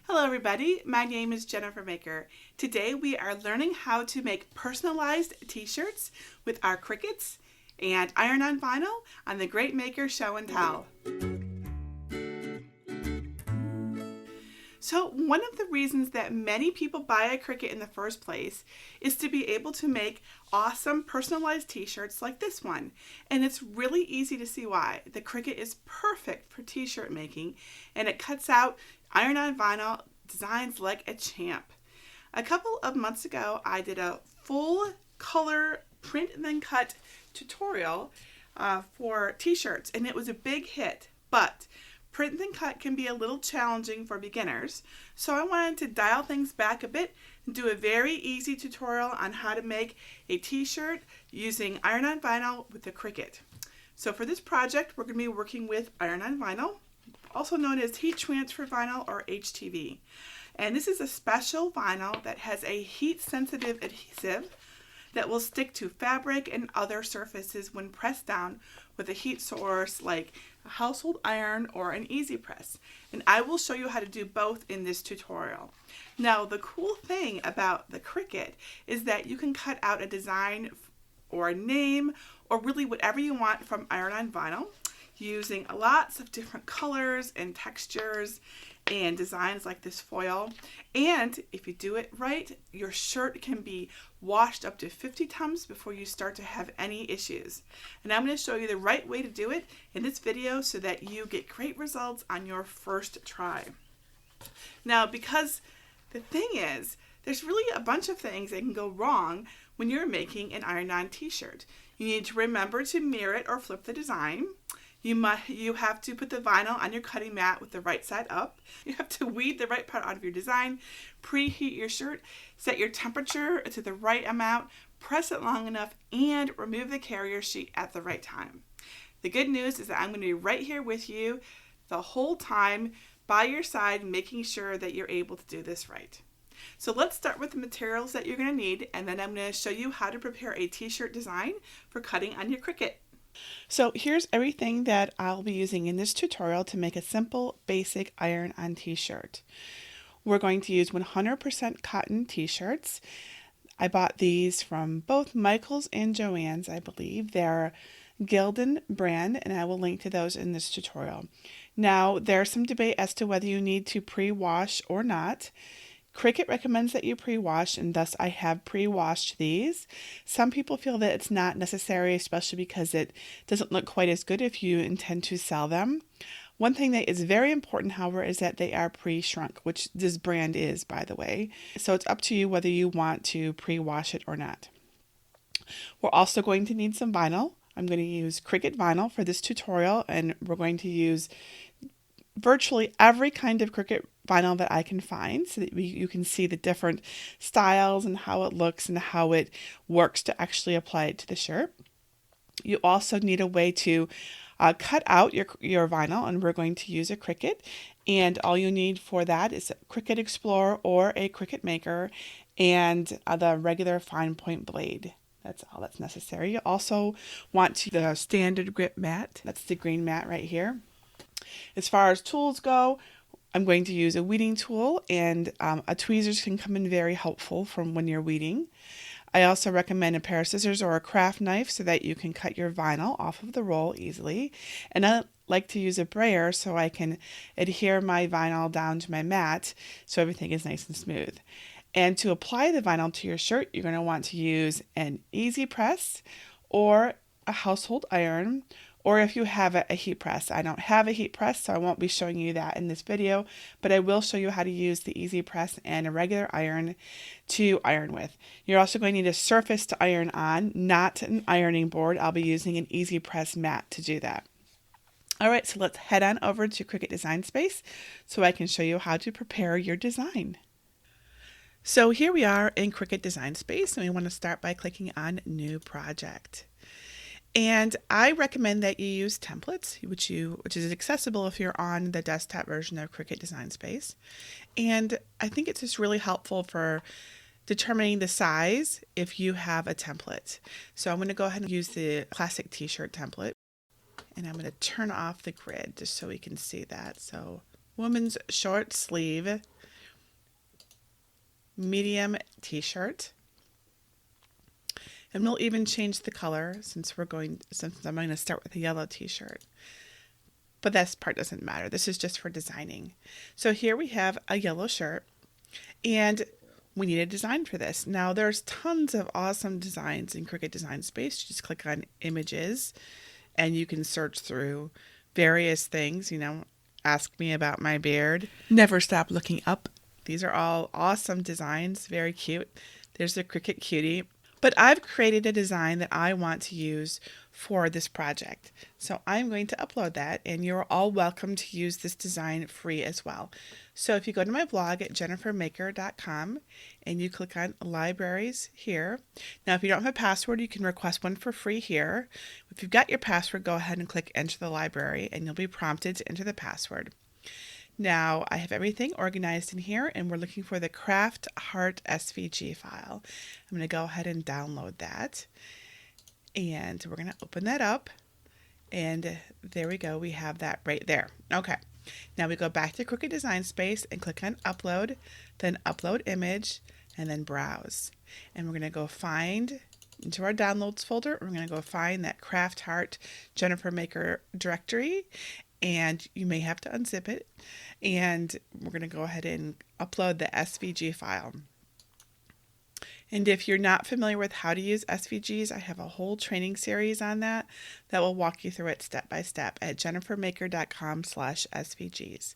Hello everybody, my name is Jennifer Maker. Today we are learning how to make personalized t-shirts with our Cricuts and iron-on vinyl on the Great Maker Show and Tell. So one of the reasons that many people buy a Cricut in the first place is to be able to make awesome personalized t-shirts like this one. And it's really easy to see why. The Cricut is perfect for t-shirt making and it cuts out iron-on vinyl designs like a champ. A couple of months ago I did a full color print and then cut tutorial for t-shirts and it was a big hit, but print and cut can be a little challenging for beginners, so I wanted to dial things back a bit and do a very easy tutorial on how to make a t-shirt using iron-on vinyl with the Cricut. So for this project, we're going to be working with iron-on vinyl, also known as heat transfer vinyl or HTV. And this is a special vinyl that has a heat-sensitive adhesive that will stick to fabric and other surfaces when pressed down with a heat source like a household iron or an EasyPress. And I will show you how to do both in this tutorial. Now, the cool thing about the Cricut is that you can cut out a design or a name or really whatever you want from iron-on vinyl using lots of different colors and textures and designs like this foil. And if you do it right, your shirt can be washed up to 50 times before you start to have any issues. And I'm going to show you the right way to do it in this video so that you get great results on your first try. Now, because the thing is, there's really a bunch of things that can go wrong when you're making an iron-on t-shirt. You need to remember to mirror it or flip the design. You have to put the vinyl on your cutting mat with the right side up. You have to weed the right part out of your design, preheat your shirt, set your temperature to the right amount, press it long enough, and remove the carrier sheet at the right time. The good news is that I'm going to be right here with you the whole time by your side, making sure that you're able to do this right. So let's start with the materials that you're going to need, and then I'm going to show you how to prepare a t-shirt design for cutting on your Cricut. So here's everything that I'll be using in this tutorial to make a simple, basic iron-on t-shirt. We're going to use 100% cotton t-shirts. I bought these from both Michael's and Joann's, I believe. They're Gildan brand, and I will link to those in this tutorial. Now, there's some debate as to whether you need to pre-wash or not. Cricut recommends that you pre-wash, and thus I have pre-washed these. Some people feel that it's not necessary, especially because it doesn't look quite as good if you intend to sell them. One thing that is very important, however, is that they are pre-shrunk, which this brand is, by the way. So it's up to you whether you want to pre-wash it or not. We're also going to need some vinyl. I'm going to use Cricut vinyl for this tutorial, and we're going to use virtually every kind of Cricut vinyl that I can find so that you can see the different styles and how it looks and how it works to actually apply it to the shirt. You also need a way to cut out your vinyl, and we're going to use a Cricut, and all you need for that is a Cricut Explorer or a Cricut Maker and the regular fine point blade. That's all that's necessary. You also want the standard grip mat. That's the green mat right here. As far as tools go, I'm going to use a weeding tool, and tweezers can come in very helpful from when you're weeding. I also recommend a pair of scissors or a craft knife so that you can cut your vinyl off of the roll easily. And I like to use a brayer so I can adhere my vinyl down to my mat so everything is nice and smooth. And to apply the vinyl to your shirt, you're going to want to use an EasyPress or a household iron, or if you have a heat press. I don't have a heat press, so I won't be showing you that in this video, but I will show you how to use the EasyPress and a regular iron to iron with. You're also going to need a surface to iron on, not an ironing board. I'll be using an EasyPress mat to do that. All right, so let's head on over to Cricut Design Space so I can show you how to prepare your design. So here we are in Cricut Design Space, and we want to start by clicking on New Project. And I recommend that you use templates, which is accessible if you're on the desktop version of Cricut Design Space. And I think it's just really helpful for determining the size if you have a template. So I'm going to go ahead and use the classic t-shirt template. And I'm going to turn off the grid just so we can see that. So woman's short sleeve medium t-shirt. And we'll even change the color since I'm going to start with a yellow t-shirt. But that part doesn't matter. This is just for designing. So here we have a yellow shirt, and we need a design for this. Now there's tons of awesome designs in Cricut Design Space. You just click on images and you can search through various things. Ask me about my beard. Never stop looking up. These are all awesome designs, very cute. There's the Cricut Cutie. But I've created a design that I want to use for this project. So I'm going to upload that, and you're all welcome to use this design free as well. So if you go to my blog at jennifermaker.com and you click on libraries here. Now, if you don't have a password, you can request one for free here. If you've got your password, go ahead and click enter the library and you'll be prompted to enter the password. Now I have everything organized in here, and we're looking for the Craft Heart SVG file. I'm going to go ahead and download that, and we're going to open that up, and there we go. We have that right there. Okay, now we go back to Cricut Design Space and click on Upload, then Upload Image, and then Browse. And we're going to go find into our Downloads folder. We're going to go find that Craft Heart Jennifer Maker directory, and you may have to unzip it. And we're going to go ahead and upload the SVG file. And if you're not familiar with how to use SVGs, I have a whole training series on that will walk you through it step by step at jennifermaker.com/SVGs.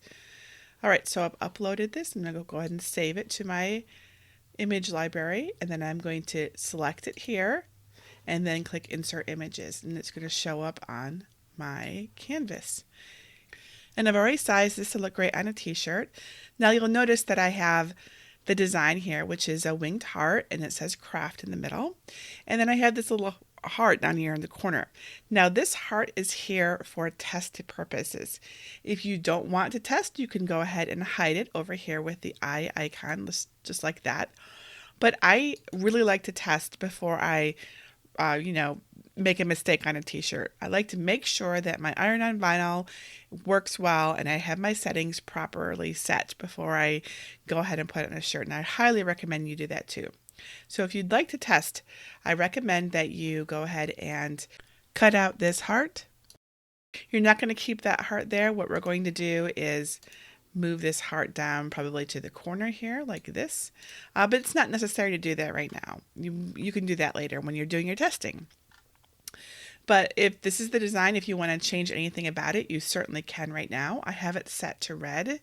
All right, so I've uploaded this. I'm going to go ahead and save it to my image library, and then I'm going to select it here and then click Insert Images, and it's going to show up on my canvas. And I've already sized this to look great on a t-shirt. Now you'll notice that I have the design here, which is a winged heart, and it says craft in the middle. And then I have this little heart down here in the corner. Now this heart is here for test purposes. If you don't want to test, you can go ahead and hide it over here with the eye icon, just like that. But I really like to test before I, make a mistake on a t-shirt. I like to make sure that my iron-on vinyl works well and I have my settings properly set before I go ahead and put it on a shirt. And I highly recommend you do that too. So if you'd like to test, I recommend that you go ahead and cut out this heart. You're not going to keep that heart there. What we're going to do is move this heart down probably to the corner here like this. But it's not necessary to do that right now. You can do that later when you're doing your testing. But if this is the design, if you want to change anything about it, you certainly can right now. I have it set to red,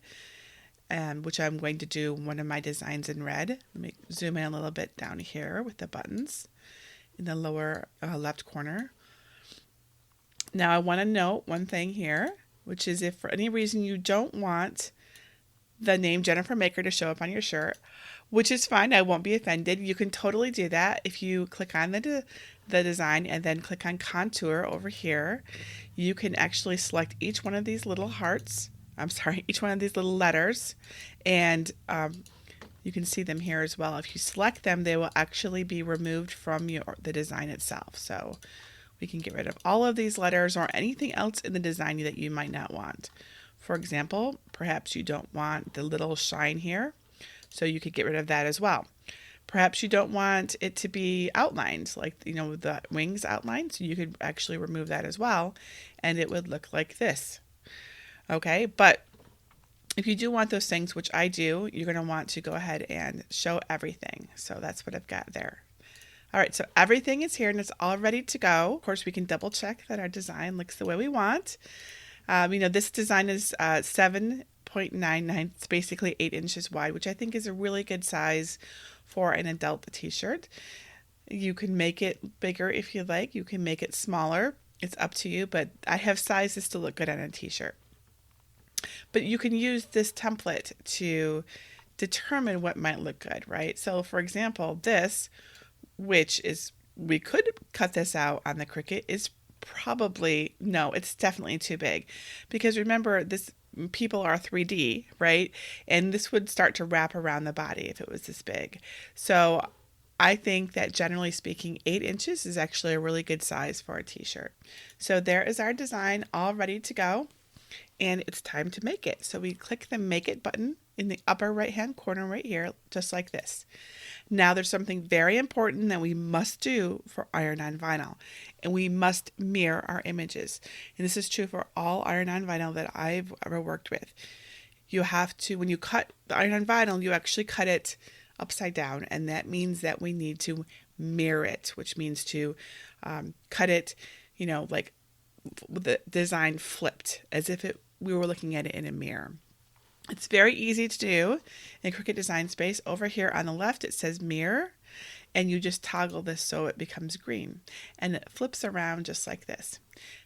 which I'm going to do one of my designs in red. Let me zoom in a little bit down here with the buttons in the lower left corner. Now I want to note one thing here, which is if for any reason you don't want the name Jennifer Maker to show up on your shirt, which is fine, I won't be offended. You can totally do that if you click on the design and then click on contour over here. You can actually select each one of these little hearts. Each one of these little letters, and you can see them here as well. If you select them, they will actually be removed from the design itself. So we can get rid of all of these letters or anything else in the design that you might not want. For example, perhaps you don't want the little shine here, so you could get rid of that as well. Perhaps you don't want it to be outlined, like, the wings outlined, so you could actually remove that as well, and it would look like this. Okay, but if you do want those things, which I do, you're going to want to go ahead and show everything. So that's what I've got there. All right, so everything is here and it's all ready to go. Of course, we can double check that our design looks the way we want. This design is 7.99. It's basically 8 inches wide, which I think is a really good size for an adult t-shirt. You can make it bigger if you like. You can make it smaller. It's up to you, but I have sized this to look good on a t-shirt. But you can use this template to determine what might look good, right? So for example, this, which is, we could cut this out on the Cricut, is it's definitely too big. Because remember, people are 3D, right? And this would start to wrap around the body if it was this big. So I think that generally speaking, 8 inches is actually a really good size for a t-shirt. So there is our design all ready to go. And it's time to make it. So we click the Make It button in the upper right hand corner right here, just like this. Now there's something very important that we must do for iron-on vinyl, and we must mirror our images. And this is true for all iron-on vinyl that I've ever worked with. You have to, when you cut the iron-on vinyl, you actually cut it upside down, and that means that we need to mirror it, which means to cut it, like with the design flipped, as if we were looking at it in a mirror. It's very easy to do in Cricut Design Space. Over here on the left, it says mirror, and you just toggle this so it becomes green, and it flips around just like this.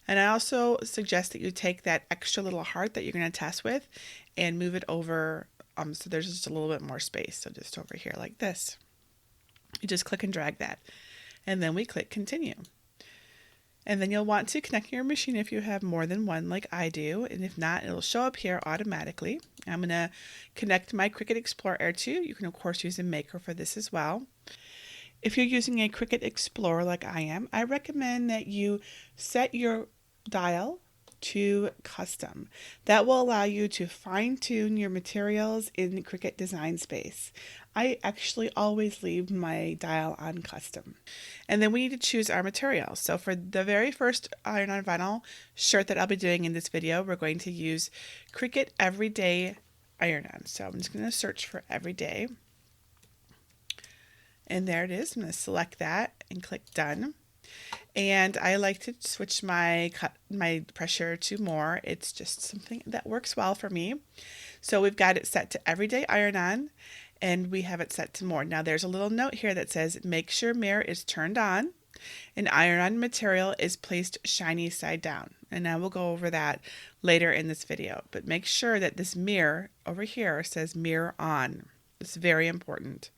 And I also suggest that you take that extra little heart that you're going to test with and move it over so there's just a little bit more space. So just over here like this. You just click and drag that, and then we click continue. And then you'll want to connect your machine if you have more than one like I do, and if not, it'll show up here automatically. I'm going to connect my Cricut Explorer Air 2. You can of course use a Maker for this as well. If you're using a Cricut Explorer like I am, I recommend that you set your dial to custom. That will allow you to fine-tune your materials in Cricut Design Space. I actually always leave my dial on custom. And then we need to choose our material. So for the very first iron-on vinyl shirt that I'll be doing in this video, we're going to use Cricut Everyday Iron-On. So I'm just going to search for Everyday. And there it is. I'm going to select that and click Done. And I like to switch my pressure to more. It's just something that works well for me. So we've got it set to Everyday Iron-On, and we have it set to more. Now there's a little note here that says make sure mirror is turned on and iron-on material is placed shiny side down. And I will go over that later in this video. But make sure that this mirror over here says mirror on. It's very important.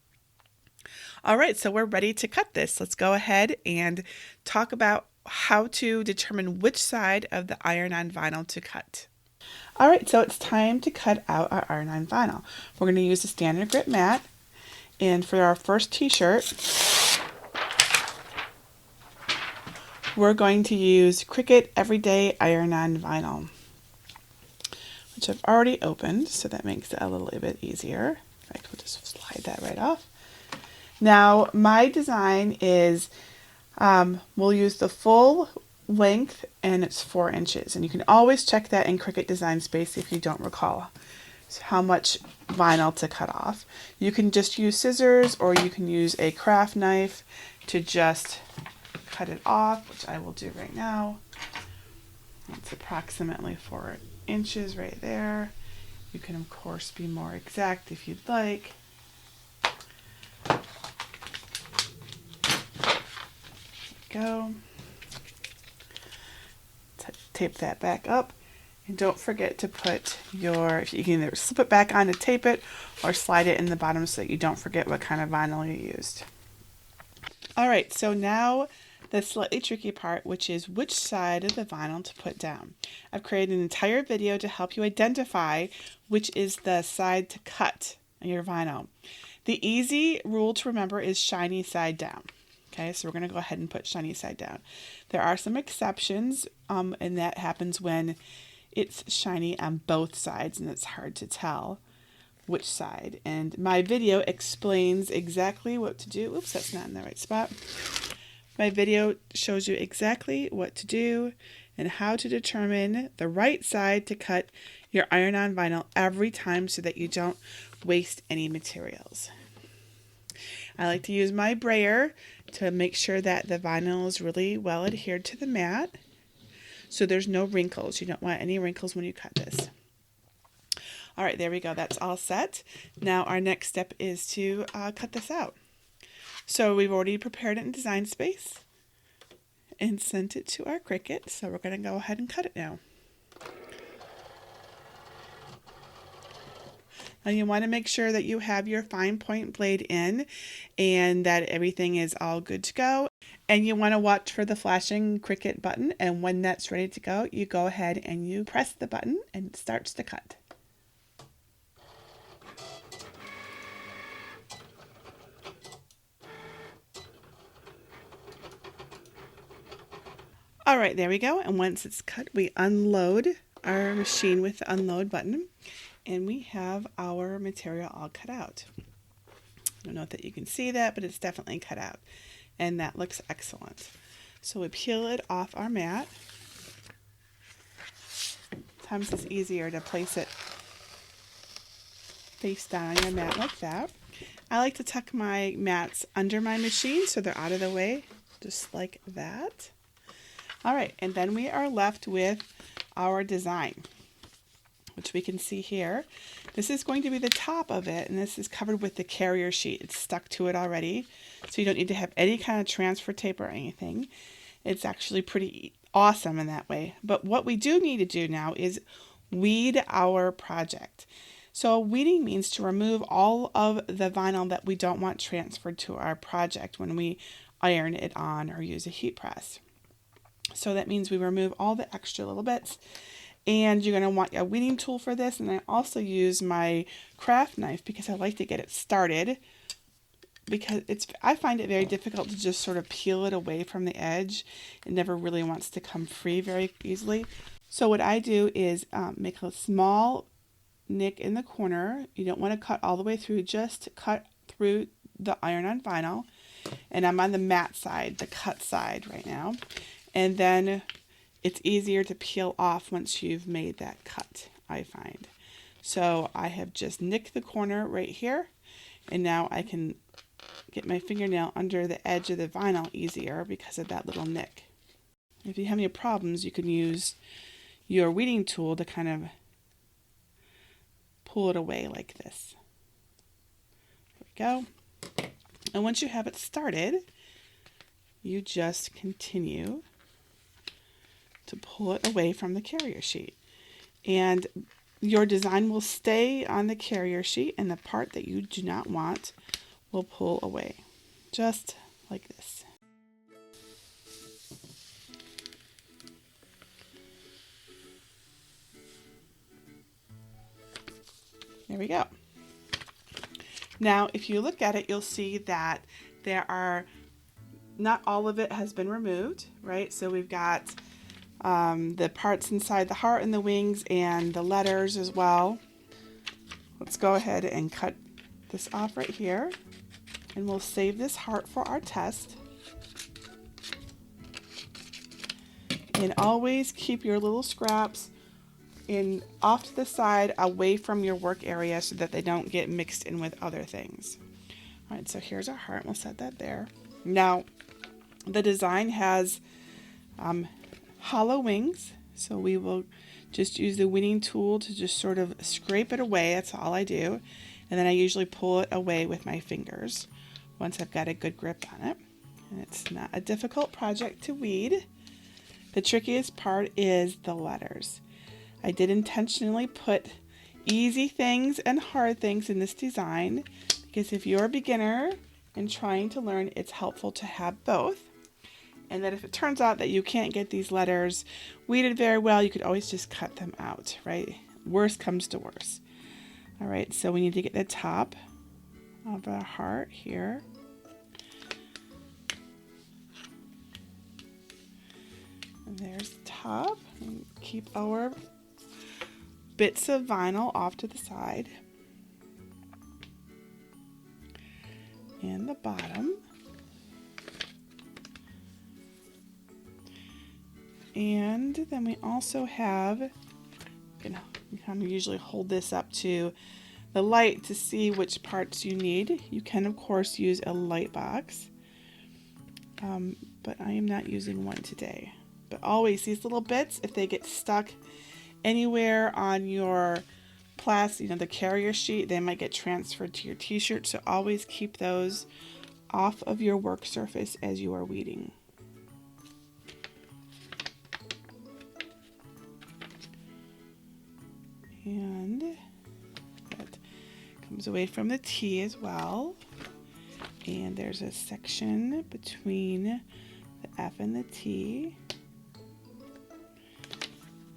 All right, so we're ready to cut this. Let's go ahead and talk about how to determine which side of the iron-on vinyl to cut. All right, so it's time to cut out our iron-on vinyl. We're going to use the standard grit mat, and for our first t-shirt, we're going to use Cricut Everyday Iron-On Vinyl, which I've already opened, so that makes it a little bit easier. In fact, we'll just slide that right off. Now, my design is, we'll use the full length, and it's 4 inches. And you can always check that in Cricut Design Space if you don't recall how much vinyl to cut off. You can just use scissors, or you can use a craft knife to just cut it off, which I will do right now. That's approximately 4 inches right there. You can, of course, be more exact if you'd like. Go. Tape that back up, and don't forget to put if you can either slip it back on to tape it or slide it in the bottom so that you don't forget what kind of vinyl you used. All right, so now the slightly tricky part, which is which side of the vinyl to put down. I've created an entire video to help you identify which is the side to cut on your vinyl. The easy rule to remember is shiny side down. Okay, so we're going to go ahead and put shiny side down. There are some exceptions, and that happens when it's shiny on both sides and it's hard to tell which side. And my video explains exactly what to do. Oops, that's not in the right spot. My video shows you exactly what to do and how to determine the right side to cut your iron-on vinyl every time so that you don't waste any materials. I like to use my brayer to make sure that the vinyl is really well adhered to the mat, so there's no wrinkles. You don't want any wrinkles when you cut this. All right, there we go. That's all set. Now our next step is to cut this out. So we've already prepared it in Design Space and sent it to our Cricut, so we're going to go ahead and cut it now. Now you want to make sure that you have your fine point blade in and that everything is all good to go. And you want to watch for the flashing Cricut button, and when that's ready to go, you go ahead and you press the button and it starts to cut. All right, there we go. And once it's cut, we unload our machine with the unload button. and we have our material all cut out. I don't know if you can see that, but it's definitely cut out, and that looks excellent. So we peel it off our mat. Sometimes it's easier to place it face down on your mat like that. I like to tuck my mats under my machine so they're out of the way, just like that. All right, and then we are left with our design, which we can see here. This is going to be the top of it, and this is covered with the carrier sheet. It's stuck to it already, so you don't need to have any kind of transfer tape or anything. It's actually pretty awesome in that way. But what we do need to do now is weed our project. So weeding means to remove all of the vinyl that we don't want transferred to our project when we iron it on or use a heat press. So that means we remove all the extra little bits, and you're going to want a weeding tool for this. And I also use my craft knife because I like to get it started, because I find it very difficult to just sort of peel it away from the edge. It never really wants to come free very easily. So what I do is make a small nick in the corner. You don't want to cut all the way through, just cut through the iron-on vinyl. And I'm on the matte side, the cut side right now. And then it's easier to peel off once you've made that cut, I find. So I have just nicked the corner right here, and now I can get my fingernail under the edge of the vinyl easier because of that little nick. If you have any problems, you can use your weeding tool to kind of pull it away like this. There we go. And once you have it started, you just continue to pull it away from the carrier sheet. And your design will stay on the carrier sheet, and the part that you do not want will pull away, just like this. There we go. Now, if you look at it, you'll see that not all of it has been removed, right? So we've got the parts inside the heart and the wings and the letters as well. Let's go ahead and cut this off right here, and we'll save this heart for our test. And always keep your little scraps off to the side, away from your work area, so that they don't get mixed in with other things. All right, so here's our heart. We'll set that there. Now, the design has hollow wings, so we will just use the weeding tool to just sort of scrape it away. That's all I do. And then I usually pull it away with my fingers once I've got a good grip on it. And it's not a difficult project to weed. The trickiest part is the letters. I did intentionally put easy things and hard things in this design, because if you're a beginner and trying to learn, it's helpful to have both. And that if it turns out that you can't get these letters weeded very well, you could always just cut them out, right? Worst comes to worst. All right, so we need to get the top of our heart here. And there's the top. And keep our bits of vinyl off to the side. And the bottom. And then we also have, you can usually hold this up to the light to see which parts you need. You can, of course, use a light box, but I am not using one today. But always, these little bits, if they get stuck anywhere on your plastic, the carrier sheet, they might get transferred to your t-shirt. So always keep those off of your work surface as you are weeding. And that comes away from the T as well. And there's a section between the F and the T.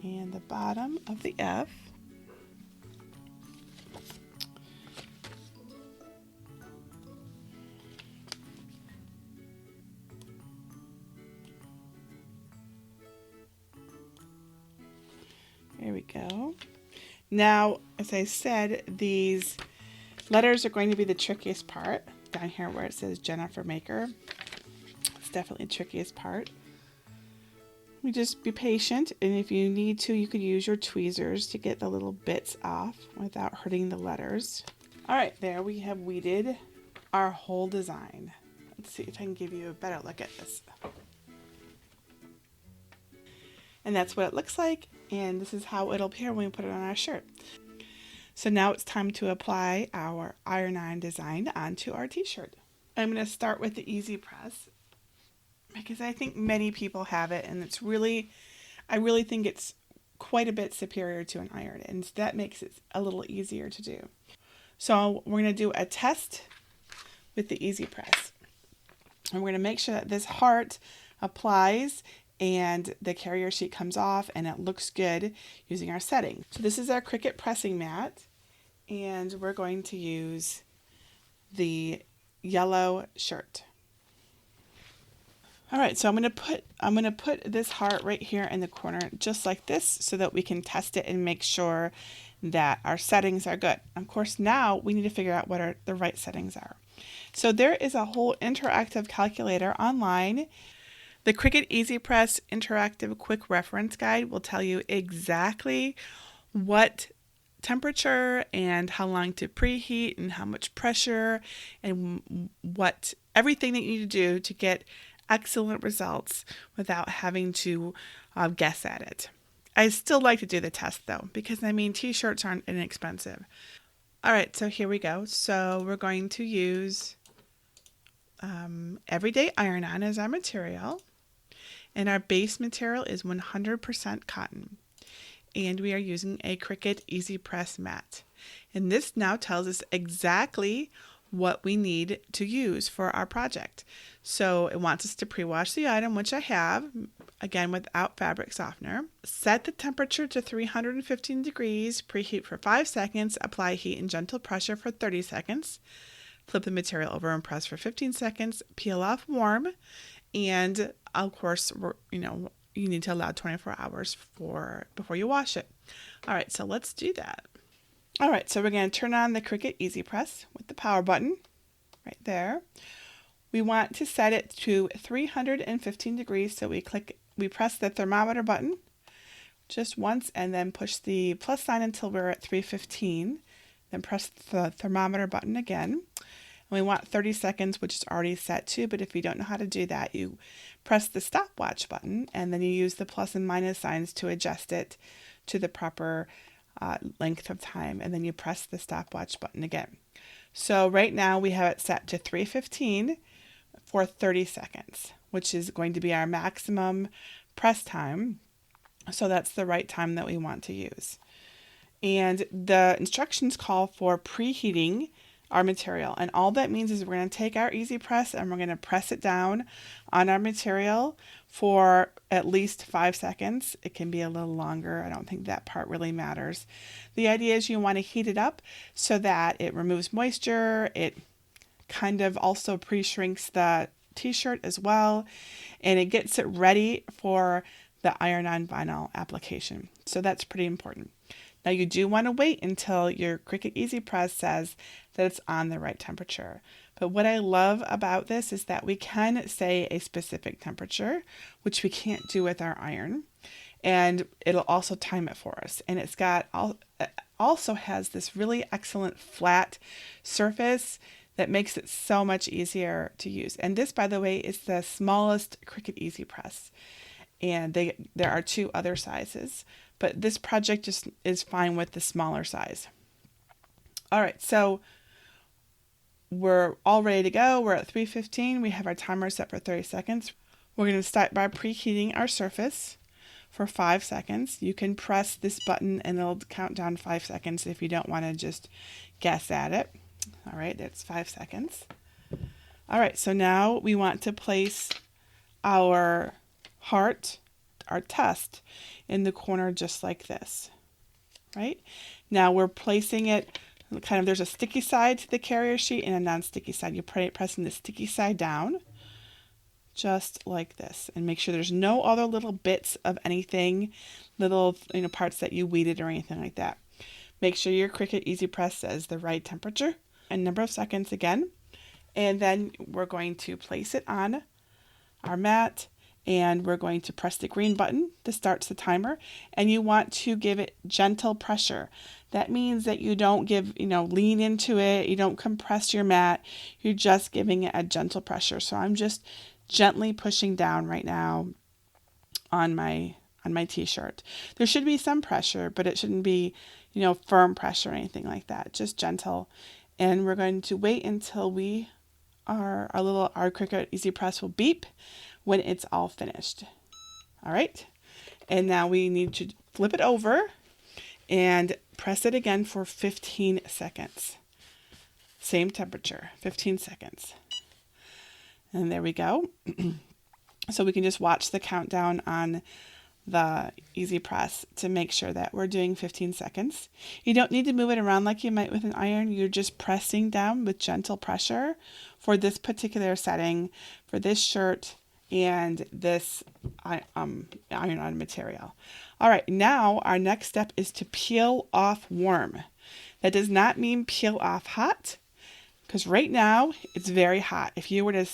And the bottom of the F. There we go. Now, as I said, these letters are going to be the trickiest part. Down here where it says Jennifer Maker. It's definitely the trickiest part. You just be patient, and if you need to, you could use your tweezers to get the little bits off without hurting the letters. All right, there we have weeded our whole design. Let's see if I can give you a better look at this. And that's what it looks like, and this is how it'll appear when we put it on our shirt. So now it's time to apply our iron-on design onto our t-shirt. I'm going to start with the EasyPress because I think many people have it, and I really think it's quite a bit superior to an iron, and that makes it a little easier to do. So we're going to do a test with the EasyPress. And we're going to make sure that this heart applies and the carrier sheet comes off and it looks good using our setting. So this is our Cricut pressing mat, and we're going to use the yellow shirt. All right, so I'm going to put this heart right here in the corner just like this so that we can test it and make sure that our settings are good. Of course, now we need to figure out what the right settings are. So there is a whole interactive calculator online. The Cricut EasyPress Interactive Quick Reference Guide will tell you exactly what temperature and how long to preheat and how much pressure and what everything that you need to do to get excellent results without having to guess at it. I still like to do the test though, because I mean t-shirts aren't inexpensive. All right, so here we go. So we're going to use everyday iron-on as our material, and our base material is 100% cotton, and we are using a Cricut EasyPress mat. And this now tells us exactly what we need to use for our project. So it wants us to pre-wash the item, which I have, again without fabric softener. Set the temperature to 315 degrees, preheat for 5 seconds, apply heat and gentle pressure for 30 seconds. Flip the material over and press for 15 seconds, peel off warm, and of course, you need to allow 24 hours before you wash it. All right, so let's do that. All right, so we're going to turn on the Cricut EasyPress with the power button right there. We want to set it to 315 degrees, so we press the thermometer button just once and then push the plus sign until we're at 315. Then press the thermometer button again. And we want 30 seconds, which is already set to, but if you don't know how to do that, you press the stopwatch button and then you use the plus and minus signs to adjust it to the proper length of time, and then you press the stopwatch button again. So right now we have it set to 315 for 30 seconds, which is going to be our maximum press time. So that's the right time that we want to use. And the instructions call for preheating our material. And all that means is we're going to take our EasyPress and we're going to press it down on our material for at least 5 seconds. It can be a little longer. I don't think that part really matters. The idea is you want to heat it up so that it removes moisture. It kind of also pre-shrinks the t-shirt as well, and it gets it ready for the iron-on vinyl application. So that's pretty important. Now you do want to wait until your Cricut EasyPress says that it's on the right temperature. But what I love about this is that we can say a specific temperature, which we can't do with our iron. And it'll also time it for us. And it also has this really excellent flat surface that makes it so much easier to use. And this, by the way, is the smallest Cricut EasyPress. And there are 2 other sizes, but this project just is fine with the smaller size. All right, so we're all ready to go. We're at 315. We have our timer set for 30 seconds. We're going to start by preheating our surface for 5 seconds. You can press this button and it'll count down 5 seconds if you don't want to just guess at it. All right, that's 5 seconds. All right, so now we want to place our heart, our test, in the corner just like this, right? Now we're placing it kind of, there's a sticky side to the carrier sheet and a non-sticky side. You're pressing the sticky side down just like this, and make sure there's no other little bits of anything, little parts that you weeded or anything like that. Make sure your Cricut EasyPress says the right temperature and number of seconds again. And then we're going to place it on our mat, and we're going to press the green button that starts the timer, and you want to give it gentle pressure. That means that you don't lean into it, you don't compress your mat, you're just giving it a gentle pressure. So I'm just gently pushing down right now on my t-shirt. There should be some pressure, but it shouldn't be, firm pressure or anything like that, just gentle. And we're going to wait until our Cricut EasyPress will beep when it's all finished. All right. And now we need to flip it over and press it again for 15 seconds. Same temperature, 15 seconds. And there we go. So we can just watch the countdown on the EasyPress to make sure that we're doing 15 seconds. You don't need to move it around like you might with an iron. You're just pressing down with gentle pressure for this particular setting, for this shirt and this iron-on material. All right, now our next step is to peel off warm. That does not mean peel off hot, because right now it's very hot. If you were to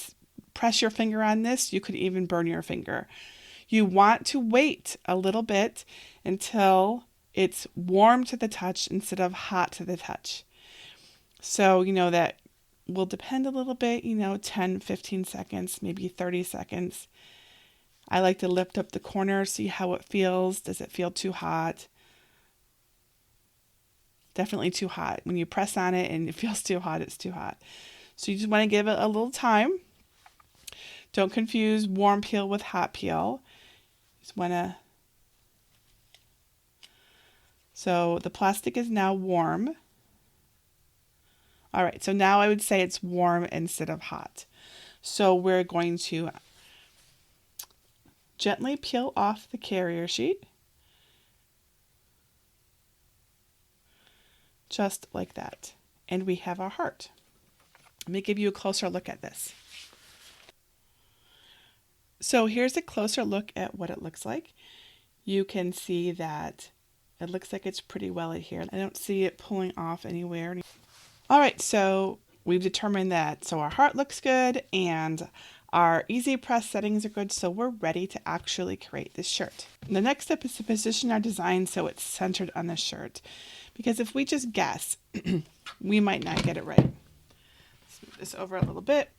press your finger on this, you could even burn your finger. You want to wait a little bit until it's warm to the touch instead of hot to the touch. So, that will depend a little bit, 10, 15 seconds, maybe 30 seconds. I like to lift up the corner, see how it feels. Does it feel too hot? Definitely too hot. When you press on it and it feels too hot, it's too hot. So you just want to give it a little time. Don't confuse warm peel with hot peel. Just want to. So the plastic is now warm. All right, so now I would say it's warm instead of hot. So we're going to gently peel off the carrier sheet. Just like that. And we have our heart. Let me give you a closer look at this. So here's a closer look at what it looks like. You can see that it looks like it's pretty well adhered. I don't see it pulling off anywhere. All right, so we've determined that. So our heart looks good and our EasyPress settings are good, so we're ready to actually create this shirt. The next step is to position our design so it's centered on the shirt. Because if we just guess, we might not get it right. Let's move this over a little bit.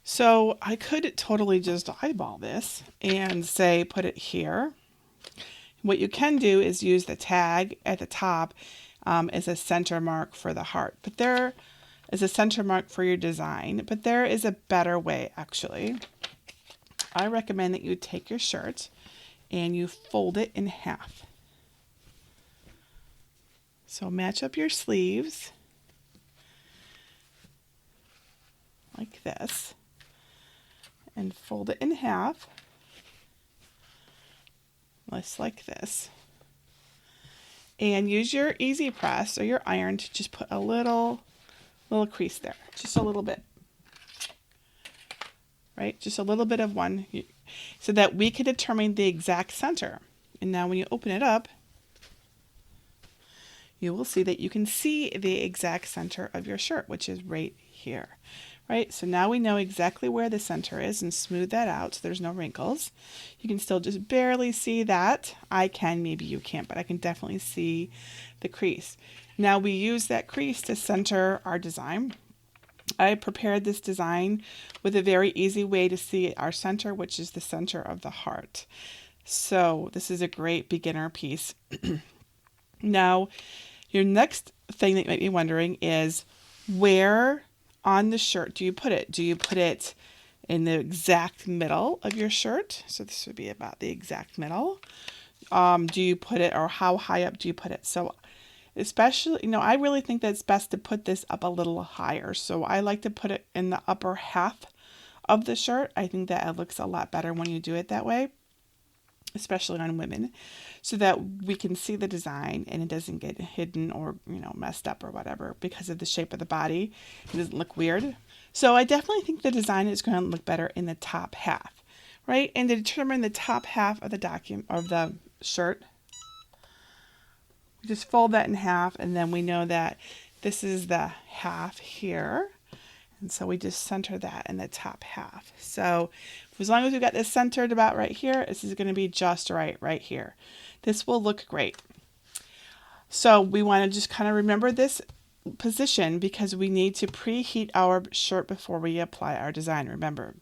So I could totally just eyeball this and say put it here. What you can do is use the tag at the top as a center mark for the heart. But there is a center mark for your design. But there is a better way, actually. I recommend that you take your shirt and you fold it in half. So match up your sleeves like this. And fold it in half, just like this. And use your EasyPress or your iron to just put a little crease there, just a little bit. Right? Just a little bit of one, so that we can determine the exact center. And now when you open it up, you will see that you can see the exact center of your shirt, which is right here. Right, so now we know exactly where the center is and smooth that out so there's no wrinkles. You can still just barely see that. I can, maybe you can't, but I can definitely see the crease. Now we use that crease to center our design. I prepared this design with a very easy way to see our center, which is the center of the heart. So this is a great beginner piece. Now, your next thing that you might be wondering is where on the shirt do you put it? Do you put it in the exact middle of your shirt? So this would be about the exact middle. Do you put it, or how high up do you put it? So especially, I really think that it's best to put this up a little higher. So I like to put it in the upper half of the shirt. I think that it looks a lot better when you do it that way, especially on women, so that we can see the design and it doesn't get hidden or, messed up or whatever because of the shape of the body. It doesn't look weird. So I definitely think the design is going to look better in the top half, right? And to determine the top half of the shirt, We just fold that in half, and then we know that this is the half here. And so we just center that in the top half. So as long as we've got this centered about right here, this is going to be just right here. This will look great. So we want to just kind of remember this position because we need to preheat our shirt before we apply our design. Remember,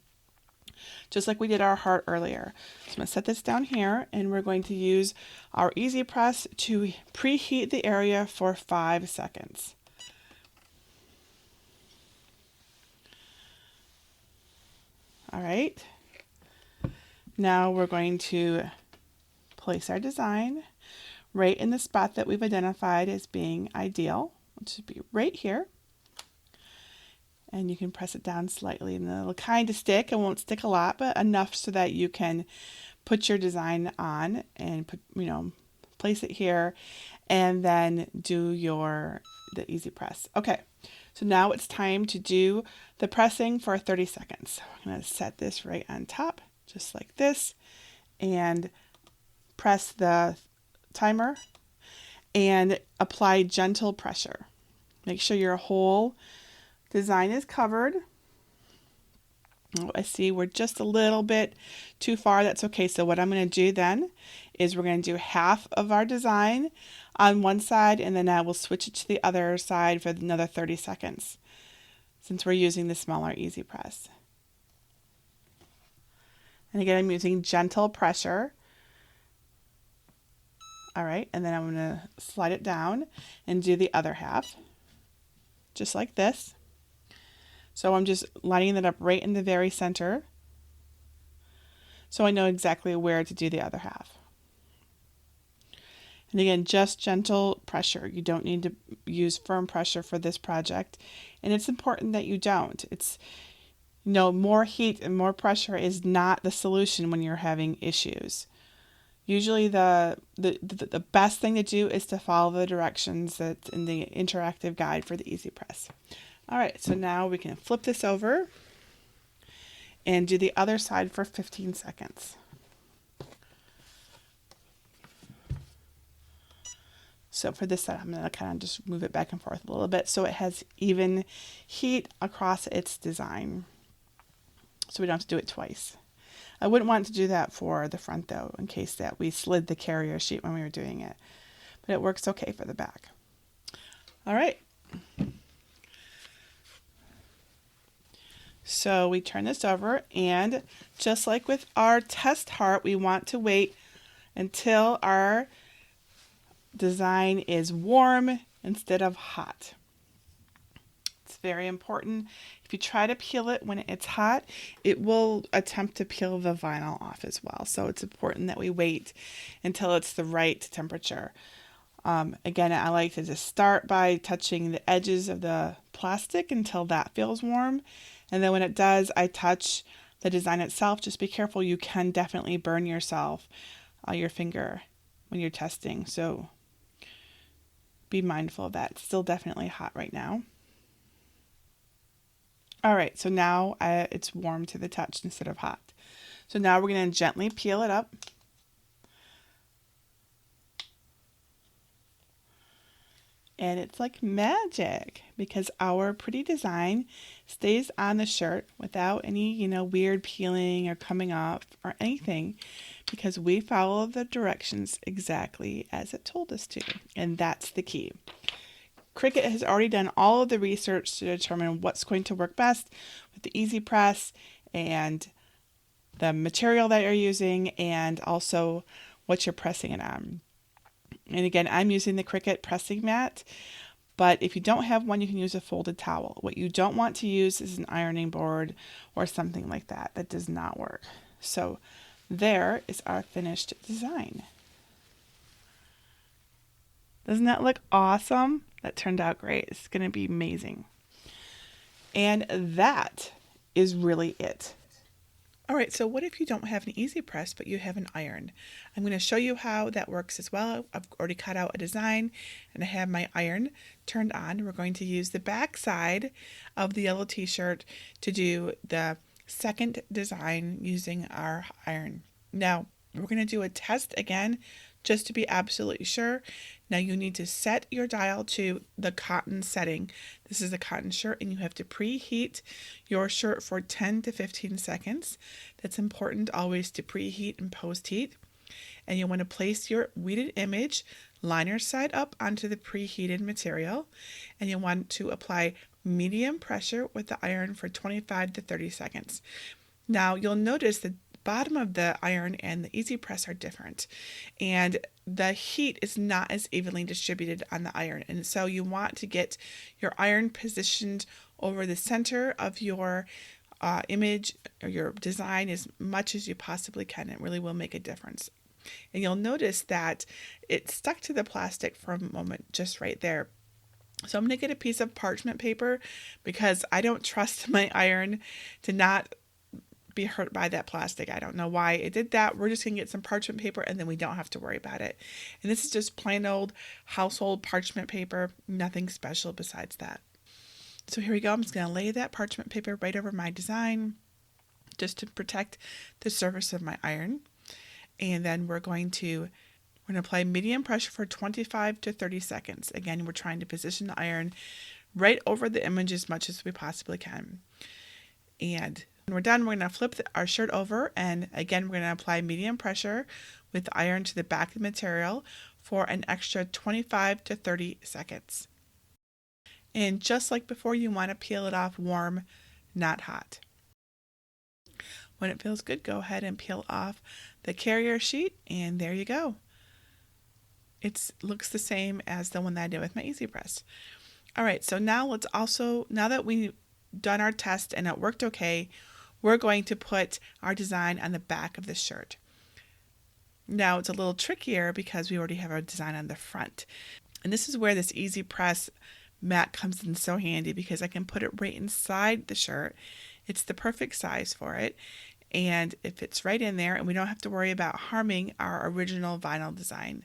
just like we did our heart earlier. So I'm going to set this down here, and we're going to use our EasyPress to preheat the area for 5 seconds. All right. Now we're going to place our design right in the spot that we've identified as being ideal, which would be right here. And you can press it down slightly, and it'll kind of stick. It won't stick a lot, but enough so that you can put your design on and put, place it here, and then do the EasyPress. Okay, so now it's time to do the pressing for 30 seconds. So I'm going to set this right on top, just like this, and press the timer and apply gentle pressure. Make sure your whole design is covered. Oh, I see we're just a little bit too far. That's okay. So what I'm going to do then is we're going to do half of our design on one side, and then I will switch it to the other side for another 30 seconds since we're using the smaller EasyPress. And again, I'm using gentle pressure. All right, and then I'm going to slide it down and do the other half, just like this. So I'm just lining it up right in the very center, so I know exactly where to do the other half. And again, just gentle pressure. You don't need to use firm pressure for this project, and it's important that you don't. It's, more heat and more pressure is not the solution when you're having issues. Usually the best thing to do is to follow the directions that's in the interactive guide for the EasyPress. All right, so now we can flip this over and do the other side for 15 seconds. So for this side, I'm going to kind of just move it back and forth a little bit so it has even heat across its design, so we don't have to do it twice. I wouldn't want to do that for the front though, in case that we slid the carrier sheet when we were doing it, but it works okay for the back. All right. So we turn this over, and just like with our test heart, we want to wait until our design is warm instead of hot. It's very important. If you try to peel it when it's hot, it will attempt to peel the vinyl off as well. So it's important that we wait until it's the right temperature. Again, I like to just start by touching the edges of the plastic until that feels warm. And then when it does, I touch the design itself. Just be careful. You can definitely burn yourself, your finger when you're testing. So be mindful of that. It's still definitely hot right now. All right, so now it's warm to the touch instead of hot. So now we're going to gently peel it up. And it's like magic because our pretty design stays on the shirt without any, weird peeling or coming off or anything, because we follow the directions exactly as it told us to. And that's the key. Cricut has already done all of the research to determine what's going to work best with the EasyPress and the material that you're using, and also what you're pressing it on. And again, I'm using the Cricut pressing mat, but if you don't have one, you can use a folded towel. What you don't want to use is an ironing board or something like that. That does not work. So there is our finished design. Doesn't that look awesome? That turned out great. It's going to be amazing. And that is really it. All right, so what if you don't have an EasyPress, but you have an iron? I'm going to show you how that works as well. I've already cut out a design, and I have my iron turned on. We're going to use the back side of the yellow t-shirt to do the second design using our iron. Now, we're going to do a test again, just to be absolutely sure. Now you need to set your dial to the cotton setting. This is a cotton shirt and you have to preheat your shirt for 10 to 15 seconds. That's important always to preheat and post-heat. And you want to place your weeded image liner side up onto the preheated material. And you want to apply medium pressure with the iron for 25 to 30 seconds. Now you'll notice the bottom of the iron and the EasyPress are different, and the heat is not as evenly distributed on the iron, and so you want to get your iron positioned over the center of your image or your design as much as you possibly can. It really will make a difference. And you'll notice that it stuck to the plastic for a moment just right there. So I'm going to get a piece of parchment paper because I don't trust my iron to not be hurt by that plastic. I don't know why it did that. We're just going to get some parchment paper and then we don't have to worry about it. And this is just plain old household parchment paper, nothing special besides that. So here we go. I'm just going to lay that parchment paper right over my design just to protect the surface of my iron. And then we're going to apply medium pressure for 25 to 30 seconds. Again, we're trying to position the iron right over the image as much as we possibly can. And when we're done, we're going to flip our shirt over, and again, we're going to apply medium pressure with the iron to the back of the material for an extra 25 to 30 seconds. And just like before, you want to peel it off warm, not hot. When it feels good, go ahead and peel off the carrier sheet, and there you go. It looks the same as the one that I did with my EasyPress. All right, so now now that we've done our test and it worked okay, we're going to put our design on the back of the shirt. Now it's a little trickier because we already have our design on the front. And this is where this EasyPress mat comes in so handy because I can put it right inside the shirt. It's the perfect size for it. And it fits right in there and we don't have to worry about harming our original vinyl design.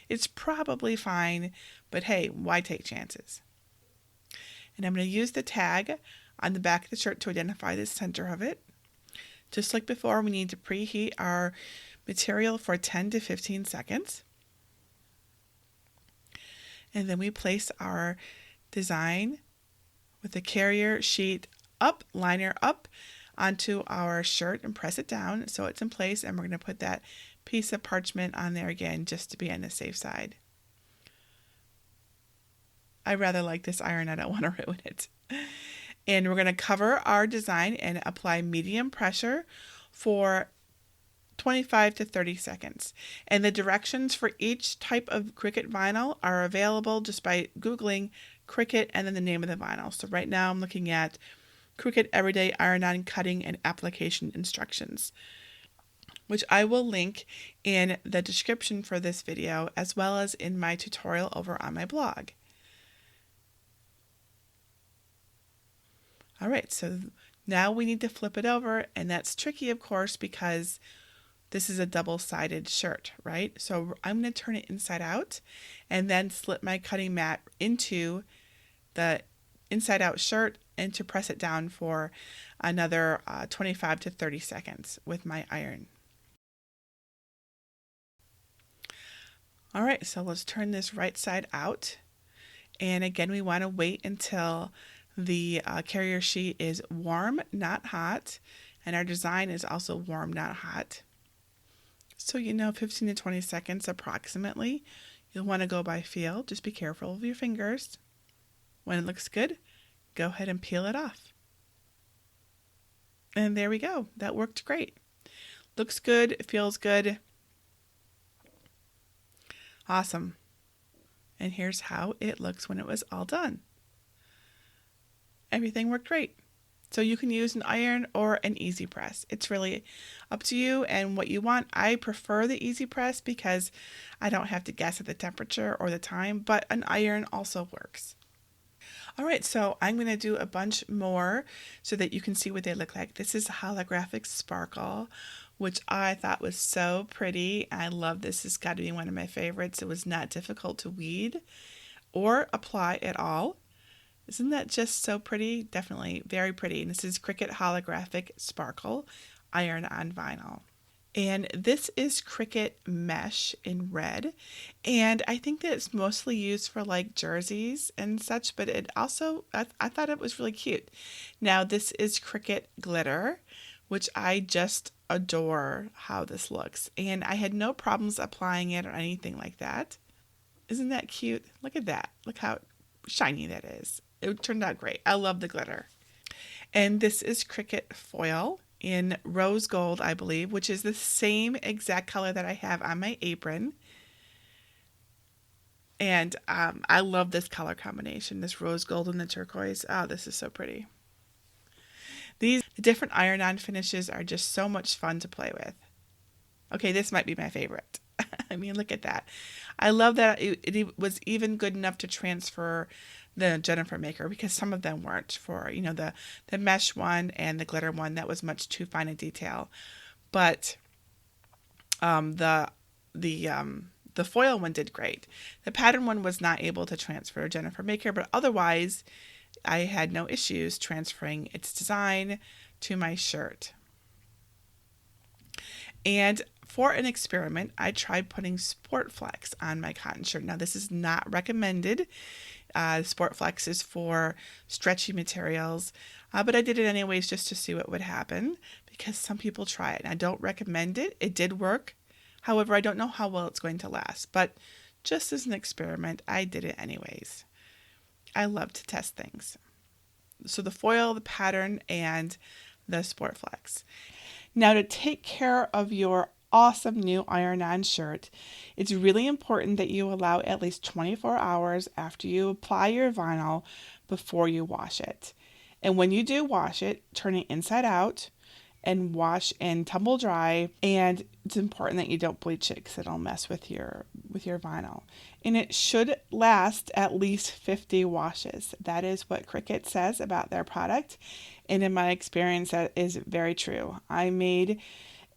It's probably fine, but hey, why take chances? And I'm going to use the tag on the back of the shirt to identify the center of it. Just like before, we need to preheat our material for 10 to 15 seconds. And then we place our design with the carrier sheet up, liner up, onto our shirt and press it down so it's in place, and we're going to put that piece of parchment on there again just to be on the safe side. I rather like this iron, I don't want to ruin it. And we're going to cover our design and apply medium pressure for 25 to 30 seconds. And the directions for each type of Cricut vinyl are available just by Googling Cricut and then the name of the vinyl. So right now I'm looking at Cricut Everyday Iron-On Cutting and Application Instructions, which I will link in the description for this video as well as in my tutorial over on my blog. All right, so now we need to flip it over, and that's tricky, of course, because this is a double-sided shirt, right? So I'm going to turn it inside out and then slip my cutting mat into the inside-out shirt and to press it down for another 25 to 30 seconds with my iron. All right, so let's turn this right side out. And again, we want to wait until the carrier sheet is warm, not hot, and our design is also warm, not hot. So 15 to 20 seconds approximately. You'll want to go by feel. Just be careful of your fingers. When it looks good, go ahead and peel it off. And there we go. That worked great. Looks good. It feels good. Awesome. And here's how it looks when it was all done. Everything worked great. So you can use an iron or an EasyPress. It's really up to you and what you want. I prefer the EasyPress because I don't have to guess at the temperature or the time, but an iron also works. All right, so I'm going to do a bunch more so that you can see what they look like. This is holographic sparkle, which I thought was so pretty. I love this. It's got to be one of my favorites. It was not difficult to weed or apply at all. Isn't that just so pretty? Definitely very pretty. And this is Cricut Holographic Sparkle Iron on Vinyl. And this is Cricut mesh in red. And I think that it's mostly used for like jerseys and such, but it also, I thought it was really cute. Now this is Cricut glitter, which I just adore how this looks. And I had no problems applying it or anything like that. Isn't that cute? Look at that. Look how shiny that is. It turned out great. I love the glitter. And this is Cricut foil in rose gold, I believe, which is the same exact color that I have on my apron. And I love this color combination, this rose gold and the turquoise. Oh, this is so pretty. These different iron-on finishes are just so much fun to play with. Okay, this might be my favorite. I mean, look at that. I love that it was even good enough to transfer the Jennifer Maker, because some of them weren't. For, you know, the mesh one and the glitter one, that was much too fine a detail. But the foil one did great. The pattern one was not able to transfer Jennifer Maker, but otherwise I had no issues transferring its design to my shirt. And for an experiment, I tried putting Sport Flex on my cotton shirt. Now, this is not recommended. Sport Flex is for stretchy materials, but I did it anyways just to see what would happen, because some people try it. And I don't recommend it. It did work. However, I don't know how well it's going to last, but just as an experiment, I did it anyways. I love to test things. So the foil, the pattern, and the Sport Flex. Now, to take care of your awesome new iron-on shirt, it's really important that you allow at least 24 hours after you apply your vinyl before you wash it. And when you do wash it, turn it inside out and wash and tumble dry. And it's important that you don't bleach it, because it'll mess with your vinyl. And it should last at least 50 washes. That is what Cricut says about their product. And in my experience, that is very true. I made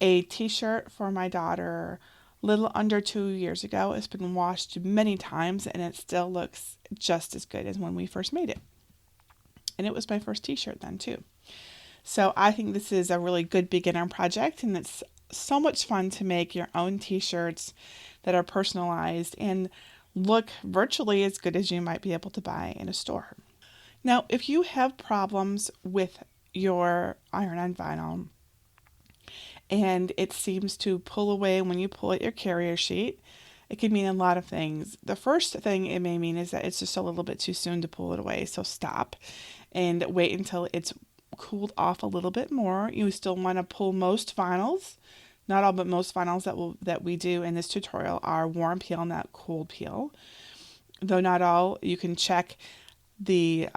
a t-shirt for my daughter a little under 2 years ago. It's been washed many times, and it still looks just as good as when we first made it. And it was my first t-shirt then too. So I think this is a really good beginner project, and it's so much fun to make your own t-shirts that are personalized and look virtually as good as you might be able to buy in a store. Now, if you have problems with your iron-on vinyl and it seems to pull away when you pull at your carrier sheet, it can mean a lot of things. The first thing it may mean is that it's just a little bit too soon to pull it away. So stop and wait until it's cooled off a little bit more. You still want to pull most vinyls. Not all, but most vinyls that we do in this tutorial are warm peel, not cold peel. Though not all, you can check the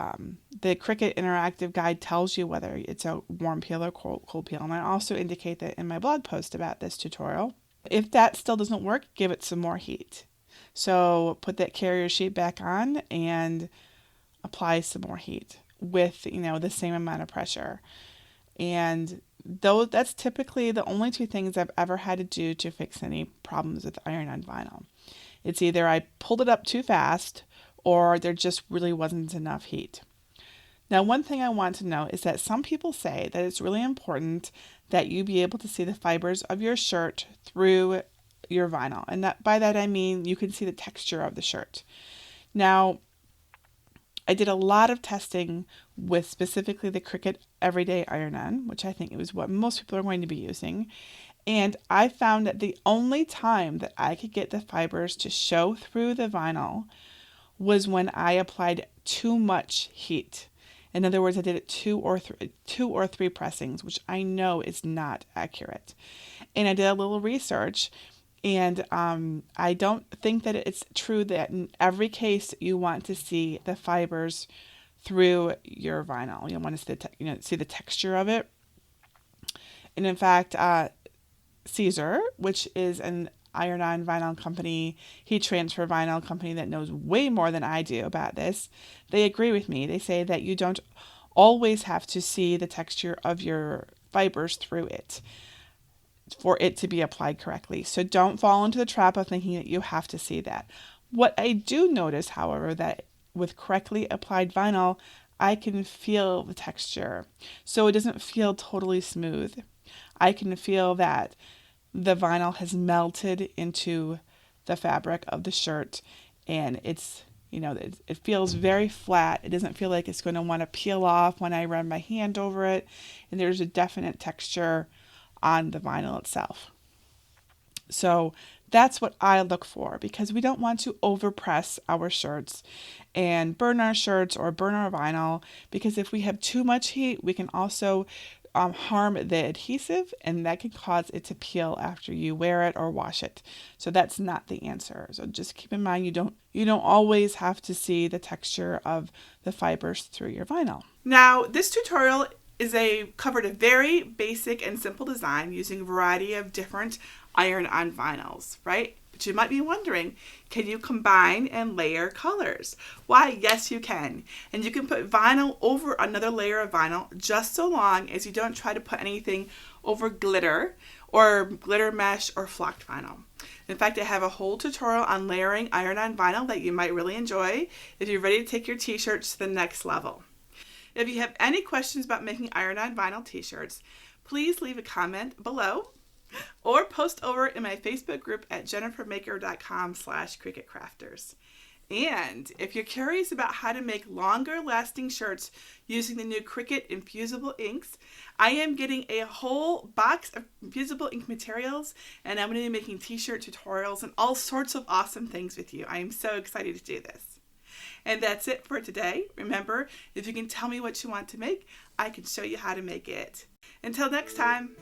Cricut interactive guide tells you whether it's a warm peel or cold peel. And I also indicate that in my blog post about this tutorial. If that still doesn't work, give it some more heat. So put that carrier sheet back on and apply some more heat with, the same amount of pressure. And though that's typically the only two things I've ever had to do to fix any problems with iron-on vinyl. It's either I pulled it up too fast or there just really wasn't enough heat. Now, one thing I want to note is that some people say that it's really important that you be able to see the fibers of your shirt through your vinyl. And by that I mean you can see the texture of the shirt. Now, I did a lot of testing with specifically the Cricut Everyday Iron-On, which I think is what most people are going to be using. And I found that the only time that I could get the fibers to show through the vinyl was when I applied too much heat. In other words, I did it two or three pressings, which I know is not accurate. And I did a little research, and I don't think that it's true that in every case you want to see the fibers through your vinyl. You want to see the texture of it. And in fact, Caesar, which is an iron-on vinyl company, heat transfer vinyl company that knows way more than I do about this, they agree with me. They say that you don't always have to see the texture of your fibers through it for it to be applied correctly. So don't fall into the trap of thinking that you have to see that. What I do notice, however, that with correctly applied vinyl, I can feel the texture. So it doesn't feel totally smooth. I can feel that the vinyl has melted into the fabric of the shirt, and it's, it feels very flat. It doesn't feel like it's going to want to peel off when I run my hand over it, and there's a definite texture on the vinyl itself. So that's what I look for, because we don't want to overpress our shirts and burn our shirts or burn our vinyl, because if we have too much heat, we can also harm the adhesive, and that can cause it to peel after you wear it or wash it. So that's not the answer. So just keep in mind, you don't always have to see the texture of the fibers through your vinyl. Now, this tutorial covered a very basic and simple design using a variety of different iron-on vinyls, right? But you might be wondering, can you combine and layer colors? Why, yes you can. And you can put vinyl over another layer of vinyl, just so long as you don't try to put anything over glitter or glitter mesh or flocked vinyl. In fact, I have a whole tutorial on layering iron-on vinyl that you might really enjoy if you're ready to take your t-shirts to the next level. If you have any questions about making iron-on vinyl t-shirts, please leave a comment below or post over in my Facebook group at jennifermaker.com/CricutCrafters. And if you're curious about how to make longer lasting shirts using the new Cricut infusible inks, I am getting a whole box of infusible ink materials, and I'm going to be making t-shirt tutorials and all sorts of awesome things with you. I am so excited to do this. And that's it for today. Remember, if you can tell me what you want to make, I can show you how to make it. Until next time.